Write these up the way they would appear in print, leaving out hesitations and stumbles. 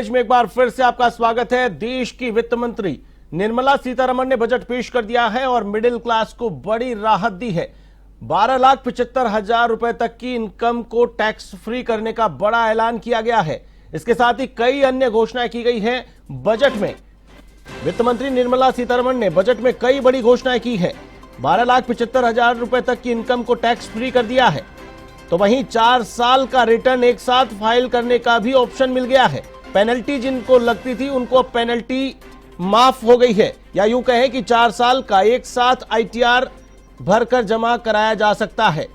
Page में एक बार फिर से आपका स्वागत है। देश की वित्त मंत्री निर्मला सीतारमण ने बजट पेश कर दिया है और मिडिल क्लास को बड़ी राहत दी है। 12,75,000 रुपए तक की इनकम को टैक्स फ्री करने का बड़ा ऐलान किया गया है। इसके साथ ही कई अन्य घोषणाएं की गई हैं बजट में। वित्त मंत्री निर्मला सीतारमण ने बजट में कई बड़ी घोषणाएं की है। 12,75,000 रुपए तक की इनकम को टैक्स फ्री कर दिया है। तो वहीं 4 साल का रिटर्न एक साथ फाइल करने का भी ऑप्शन मिल गया है। पेनल्टी जिनको लगती थी उनको अब पेनल्टी माफ हो गई है, या यूं कहें कि 4 साल का एक साथ ITR भरकर जमा कराया जा सकता है।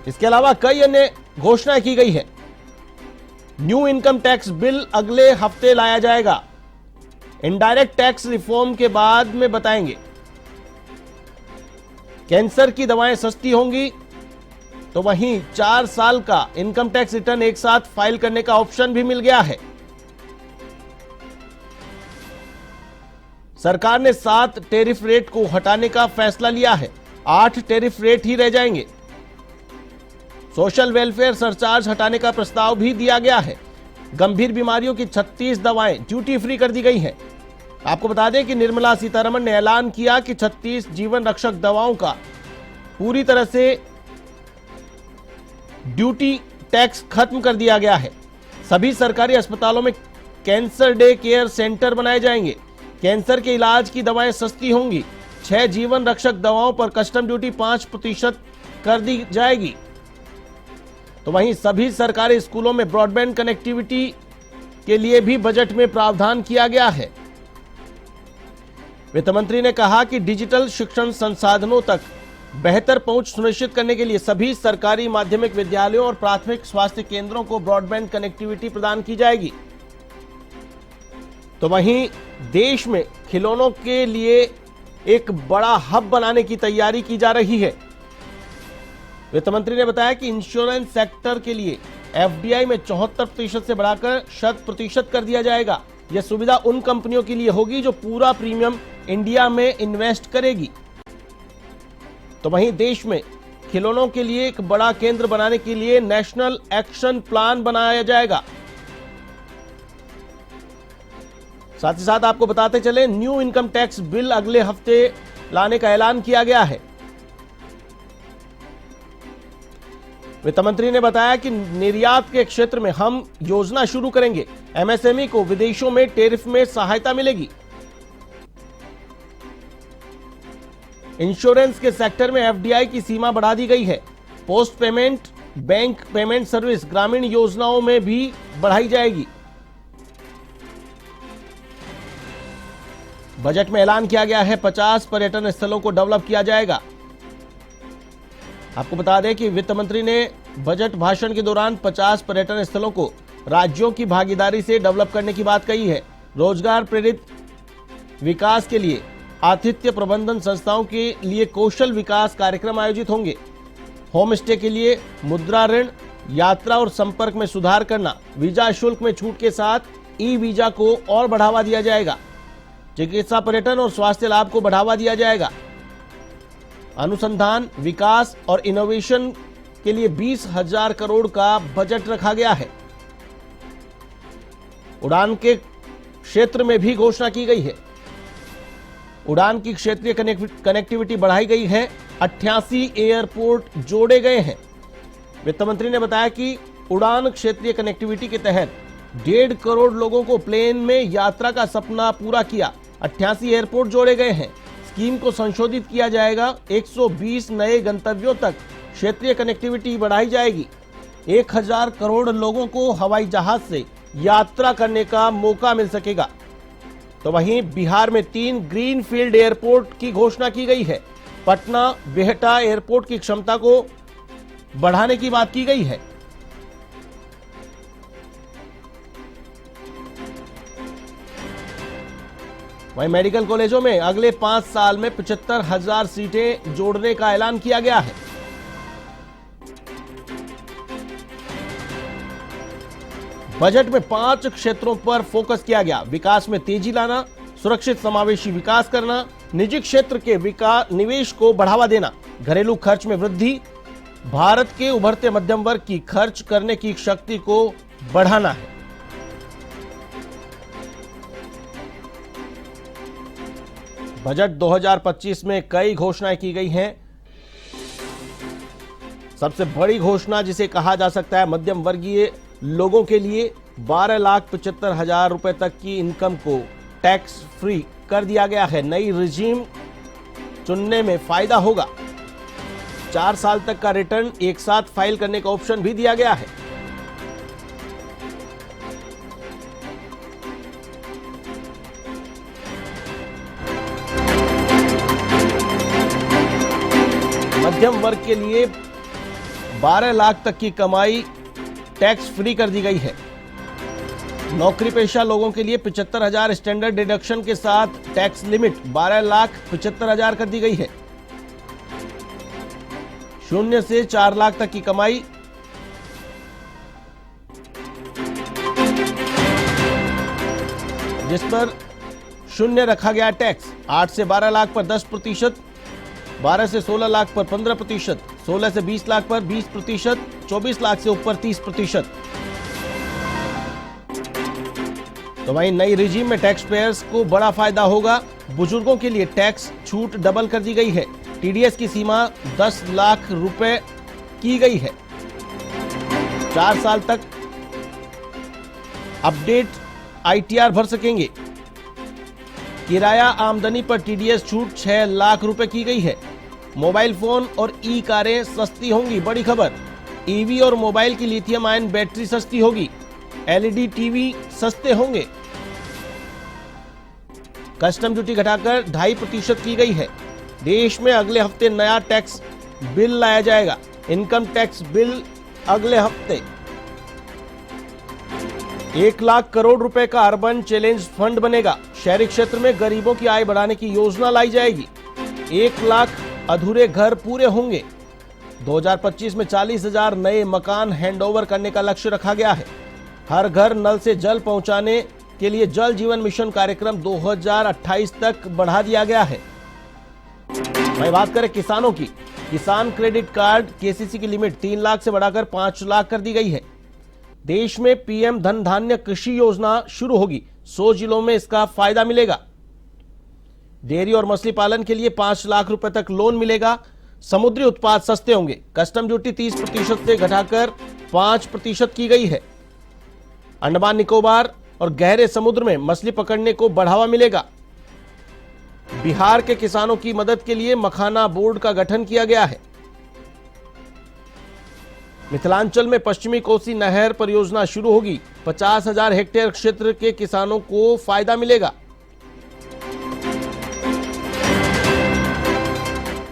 इसके अलावा कई अन्य घोषणाएं की गई है। न्यू इनकम टैक्स बिल अगले हफ्ते लाया जाएगा। इनडायरेक्ट टैक्स रिफॉर्म के बाद में बताएंगे। कैंसर की दवाएं सस्ती होंगी। तो वहीं 4 साल का इनकम टैक्स रिटर्न एक साथ फाइल करने का ऑप्शन भी मिल गया है। सरकार ने 7 टैरिफ रेट को हटाने का फैसला लिया है। 8 टैरिफ रेट ही रह जाएंगे। सोशल वेलफेयर सरचार्ज हटाने का प्रस्ताव भी दिया गया है। गंभीर बीमारियों की 36 दवाएं ड्यूटी फ्री कर दी गई हैं। आपको बता दें कि निर्मला सीतारमण ने ऐलान किया कि 36 जीवन रक्षक दवाओं का पूरी तरह से ड्यूटी टैक्स खत्म कर दिया गया है। सभी सरकारी अस्पतालों में कैंसर डे केयर सेंटर बनाए जाएंगे। कैंसर के इलाज की दवाएं सस्ती होंगी। 6 जीवन रक्षक दवाओं पर कस्टम ड्यूटी 5% कर दी जाएगी। तो वहीं सभी सरकारी स्कूलों में ब्रॉडबैंड कनेक्टिविटी के लिए भी बजट में प्रावधान किया गया है। वित्त मंत्री ने कहा कि डिजिटल शिक्षण संसाधनों तक बेहतर पहुंच सुनिश्चित करने के लिए सभी सरकारी माध्यमिक विद्यालयों और प्राथमिक स्वास्थ्य केंद्रों को ब्रॉडबैंड कनेक्टिविटी प्रदान की जाएगी। तो वहीं देश में खिलौनों के लिए एक बड़ा हब बनाने की तैयारी की जा रही है। वित्त मंत्री ने बताया कि इंश्योरेंस सेक्टर के लिए FDI में 74% से बढ़ाकर 100% कर दिया जाएगा। यह सुविधा उन कंपनियों के लिए होगी जो पूरा प्रीमियम इंडिया में इन्वेस्ट करेगी। तो वहीं देश में खिलौनों के लिए एक बड़ा केंद्र बनाने के लिए नेशनल एक्शन प्लान बनाया जाएगा। साथ ही साथ आपको बताते चले, न्यू इनकम टैक्स बिल अगले हफ्ते लाने का ऐलान किया गया है। वित्त मंत्री ने बताया कि निर्यात के क्षेत्र में हम योजना शुरू करेंगे। MSME को विदेशों में टैरिफ में सहायता मिलेगी। इंश्योरेंस के सेक्टर में FDI की सीमा बढ़ा दी गई है। Post payment, bank payment service, ग्रामीण योजनाओं में भी बढ़ाई जाएगी। बजट में ऐलान किया गया है 50 पर्यटन स्थलों को डेवलप किया जाएगा। आपको बता दें कि वित्त मंत्री ने बजट भाषण के दौरान 50 पर्यटन स्थलों को राज्यों की भागीदारी से डेवलप करने की बात कही है। रोजगार प्रेरित विकास के लिए आतिथ्य प्रबंधन संस्थाओं के लिए कौशल विकास कार्यक्रम आयोजित होंगे। होम स्टे के लिए मुद्रा ऋण, यात्रा और संपर्क में सुधार करना, वीजा शुल्क में छूट के साथ ई-वीजा को और बढ़ावा दिया जाएगा। चिकित्सा, पर्यटन और स्वास्थ्य लाभ को बढ़ावा दिया जाएगा। अनुसंधान, विकास और इनोवेशन के लिए 20,000 करोड़ का बजट रखा गया है। उड़ान के क्षेत्र में भी घोषणा की गई है। उड़ान की क्षेत्रीय कनेक्टिविटी बढ़ाई गई है। 88 एयरपोर्ट जोड़े गए हैं। वित्त मंत्री ने बताया कि उड़ान क्षेत्रीय कनेक्टिविटी के तहत 1.5 करोड़ लोगों को प्लेन में यात्रा का सपना पूरा किया। 88 एयरपोर्ट जोड़े गए हैं। स्कीम को संशोधित किया जाएगा। 120 नए गंतव्यों तक क्षेत्रीय कनेक्टिविटी बढ़ाई जाएगी। 1000 करोड़ लोगों को हवाई जहाज से यात्रा करने का मौका मिल सकेगा। तो वहीं बिहार में 3 ग्रीनफील्ड एयरपोर्ट की घोषणा की गई है। पटना बिहटा एयरपोर्ट की क्षमता को बढ़ाने की बात की गई है। वहीं मेडिकल कॉलेजों में अगले 5 साल में 75,000 सीटें जोड़ने का ऐलान किया गया है। बजट में 5 क्षेत्रों पर फोकस किया गया। विकास में तेजी लाना, सुरक्षित समावेशी विकास करना, निजी क्षेत्र के निवेश को बढ़ावा देना, घरेलू खर्च में वृद्धि, भारत के उभरते मध्यम वर्ग की खर्च करने की शक्ति को बढ़ाना है। बजट 2025 में कई घोषणाएं की गई हैं। सबसे बड़ी घोषणा जिसे कहा जा सकता है मध्यम वर्गीय लोगों के लिए 12,75,000 रुपए तक की इनकम को टैक्स फ्री कर दिया गया है। नई रिजीम चुनने में फायदा होगा। 4 साल तक का रिटर्न एक साथ फाइल करने का ऑप्शन भी दिया गया है। मध्यम वर्ग के लिए 12 लाख तक की कमाई टैक्स फ्री कर दी गई है। नौकरी पेशा लोगों के लिए 75,000 स्टैंडर्ड डिडक्शन के साथ टैक्स लिमिट 12,75,000 कर दी गई है। 0 से 4 लाख तक की कमाई जिस पर 0 रखा गया टैक्स। 8 से 12 लाख पर 10%, 12 से 16 लाख पर 15%, 16 से 20 लाख पर 20%, 24 लाख से ऊपर 30%। तो वहीं नई रिजीम में टैक्स पेयर्स को बड़ा फायदा होगा। बुजुर्गों के लिए टैक्स छूट डबल कर दी गई है। टीडीएस की सीमा 10 लाख रुपए की गई है। 4 साल तक अपडेट आईटीआर भर सकेंगे। किराया आमदनी पर टीडीएस छूट 6 लाख रुपए की गई है। मोबाइल फोन और ई कारें सस्ती होंगी। बड़ी खबर, ईवी और मोबाइल की लिथियम आयन बैटरी सस्ती होगी। एलईडी टीवी सस्ते होंगे। कस्टम ड्यूटी घटाकर 2.5% की गई है। देश में अगले हफ्ते नया टैक्स बिल लाया जाएगा। इनकम टैक्स बिल अगले हफ्ते। 1 लाख करोड़ रुपए का अर्बन चैलेंज फंड बनेगा। शहरी क्षेत्र में गरीबों की आय बढ़ाने की योजना लाई जाएगी। 1 लाख अधूरे घर पूरे होंगे। 2025 में 40,000 नए मकान हैंडओवर करने का लक्ष्य रखा गया है। हर घर नल से जल पहुंचाने के लिए जल जीवन मिशन कार्यक्रम 2028 तक बढ़ा दिया गया है। मैं बात करें किसानों की, किसान क्रेडिट कार्ड केसीसी की लिमिट 3 लाख से बढ़ाकर 5 लाख कर दी गई है। देश में पीएम धन धान्य कृषि योजना शुरू होगी। 100 जिलों में इसका फायदा मिलेगा। डेयरी और मछली पालन के लिए 5 लाख रुपए तक लोन मिलेगा। समुद्री उत्पाद सस्ते होंगे। कस्टम ड्यूटी 30% से घटाकर 5% की गई है। अंडमान निकोबार और गहरे समुद्र में मछली पकड़ने को बढ़ावा मिलेगा। बिहार के किसानों की मदद के लिए मखाना बोर्ड का गठन किया गया है। मिथिलांचल में पश्चिमी कोसी नहर परियोजना शुरू होगी। 50,000 हेक्टेयर क्षेत्र के किसानों को फायदा मिलेगा।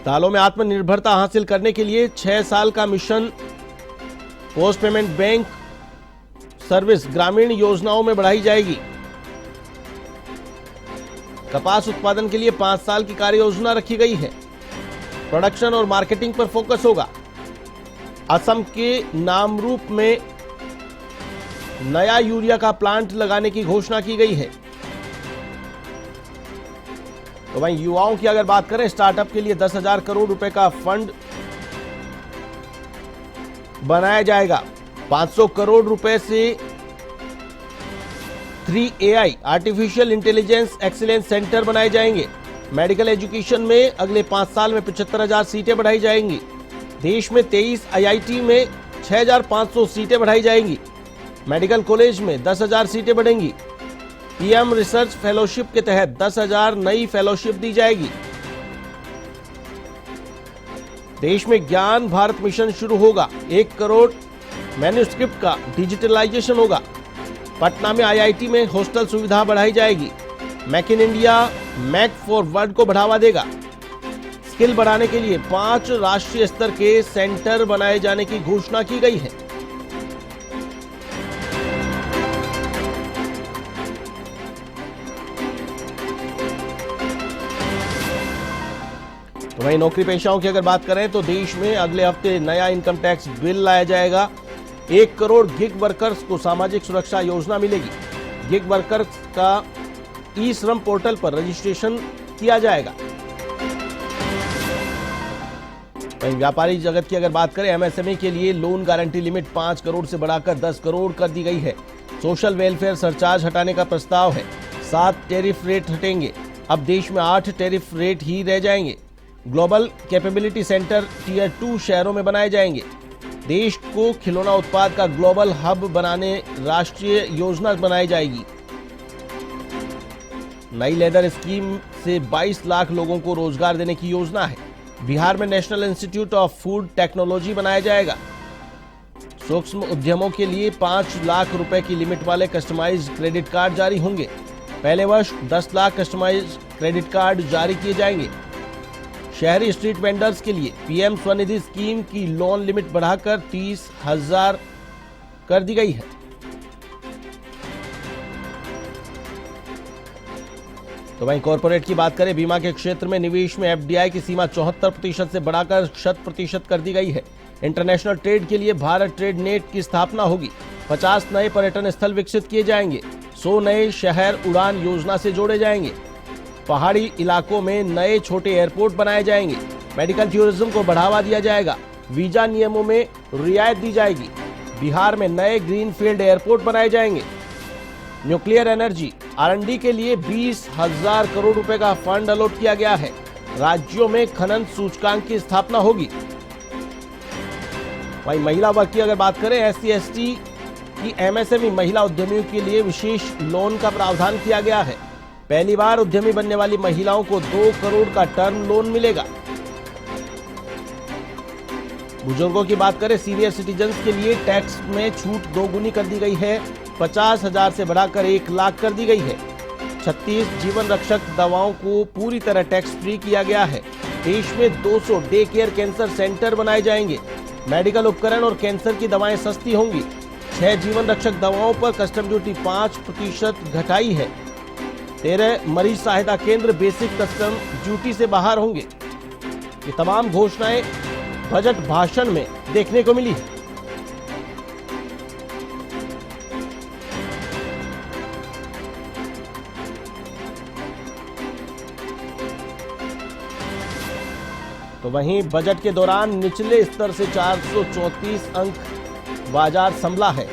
दालों में आत्मनिर्भरता हासिल करने के लिए 6 साल का mission post payment bank service ग्रामीण योजनाओं में बढ़ाई जाएगी। कपास उत्पादन के लिए 5 साल की कार्य योजना रखी गई है। प्रोडक्शन और मार्केटिंग पर फोकस होगा। असम के नामरूप में नया यूरिया का प्लांट लगाने की घोषणा की गई है। तो वहीं युवाओं की अगर बात करें, स्टार्टअप के लिए 10,000 करोड़ रुपए का फंड बनाया जाएगा। 500 करोड़ रुपए से 3AI artificial intelligence excellence centre बनाए जाएंगे। मेडिकल एजुकेशन में अगले 5 साल में 75,000 सीटें बढ़ाई जाएंगी। देश में 23 IIT में 6,500 सीटें बढ़ाई जाएंगी। मेडिकल कॉलेज में 10,000 सीटें बढ़ेंगी। पीएम रिसर्च फेलोशिप के तहत 10,000 नई फेलोशिप दी जाएगी। देश में ज्ञान भारत मिशन शुरू होगा। 1 करोड़ मैन्युस्क्रिप्ट का डिजिटलाइजेशन होगा। पटना में IIT में हॉस्टल सुविधा बढ़ाई जाएगी। Make in India make for world को बढ़ावा देगा। स्किल बढ़ाने के लिए 5 राष्ट्रीय स्तर के सेंटर बनाए जाने की घोषणा की गई है। तो वहीं नौकरी पेशाओं की अगर बात करें तो देश में अगले हफ्ते नया इनकम टैक्स बिल लाया जाएगा। 1 करोड़ गिग वर्कर्स को सामाजिक सुरक्षा योजना मिलेगी। गिग वर्कर्स का ई श्रम पोर्टल पर रजिस्ट्रेशन किया जाएगा। वहीं व्यापारी जगत की अगर बात करें, एमएसएमई के लिए लोन गारंटी लिमिट 5 करोड़ से बढ़ाकर 10 करोड़ कर दी गई है। सोशल वेलफेयर सरचार्ज हटाने का प्रस्ताव है। 7 टैरिफ रेट हटेंगे। अब देश में 8 टैरिफ रेट ही रह जाएंगे। ग्लोबल कैपेबिलिटी सेंटर टियर 2 शहरों में बनाए जाएंगे। देश को खिलौना उत्पाद का ग्लोबल हब बनाने राष्ट्रीय योजना बनाई जाएगी। नई लेदर स्कीम से 22 लाख लोगों को रोजगार देने की योजना है। बिहार में national institute of food technology बनाया जाएगा। सूक्ष्म उद्यमों के लिए 5 लाख रुपए की लिमिट वाले कस्टमाइज्ड क्रेडिट कार्ड जारी होंगे। पहले वर्ष 10 लाख कस्टमाइज्ड क्रेडिट कार्ड जारी किए जाएंगे। शहरी स्ट्रीट वेंडर्स के लिए पीएम स्वनिधि स्कीम की लोन लिमिट बढ़ाकर 30,000 कर दी गई है। तो वहीं कॉर्पोरेट की बात करें, बीमा के क्षेत्र में निवेश में एफडीआई की सीमा 74% से बढ़ाकर 100% कर दी गई है। इंटरनेशनल ट्रेड के लिए भारत ट्रेड नेट की स्थापना होगी। 50 नए पर्यटन स्थल विकसित किए जाएंगे। 100 नए शहर उड़ान योजना से जोड़े जाएंगे। पहाड़ी इलाकों में नए छोटे एयरपोर्ट बनाए जाएंगे। मेडिकल टूरिज्म को बढ़ावा दिया जाएगा। वीजा नियमों में रियायत दी जाएगी। बिहार में नए ग्रीनफील्ड एयरपोर्ट बनाए जाएंगे। न्यूक्लियर एनर्जी R&D के लिए 20,000 करोड़ रुपए का फंड अलॉट किया गया है। राज्यों में खनन सूचकांक की स्थापना होगी। वहीं महिला वर्ग की अगर बात करें, SC/ST की MSME महिला उद्यमियों के लिए विशेष लोन का प्रावधान किया गया है। पहली बार उद्यमी बनने वाली महिलाओं को 2 करोड़ का टर्म लोन मिलेगा। बुजुर्गों की बात करें, सीनियर सिटीजन्स के लिए टैक्स में छूट 2 गुनी कर दी गई है। 50,000 से बढ़ाकर 1 लाख कर दी गई है। 36 जीवन रक्षक दवाओं को पूरी तरह टैक्स फ्री किया गया है। देश में 200 डे केयर कैंसर सेंटर बनाए जाएंगे। मेडिकल उपकरण और कैंसर की दवाएं सस्ती होंगी। 6 जीवन रक्षक दवाओं पर कस्टम ड्यूटी 5% घटाई है। 13 मरीज सहायता केंद्र बेसिक कस्टम ड्यूटी से बाहर होंगे। ये तमाम घोषणाएं बजट भाषण में देखने को मिली है। तो वहीं बजट के दौरान निचले स्तर से 434 अंक बाजार संभला है।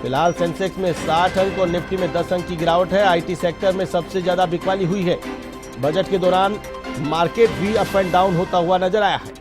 फिलहाल सेंसेक्स में 60 अंक और निफ्टी में 10 अंक की गिरावट है। आईटी सेक्टर में सबसे ज्यादा बिकवाली हुई है। बजट के दौरान मार्केट भी अप एंड डाउन होता हुआ नजर आया है।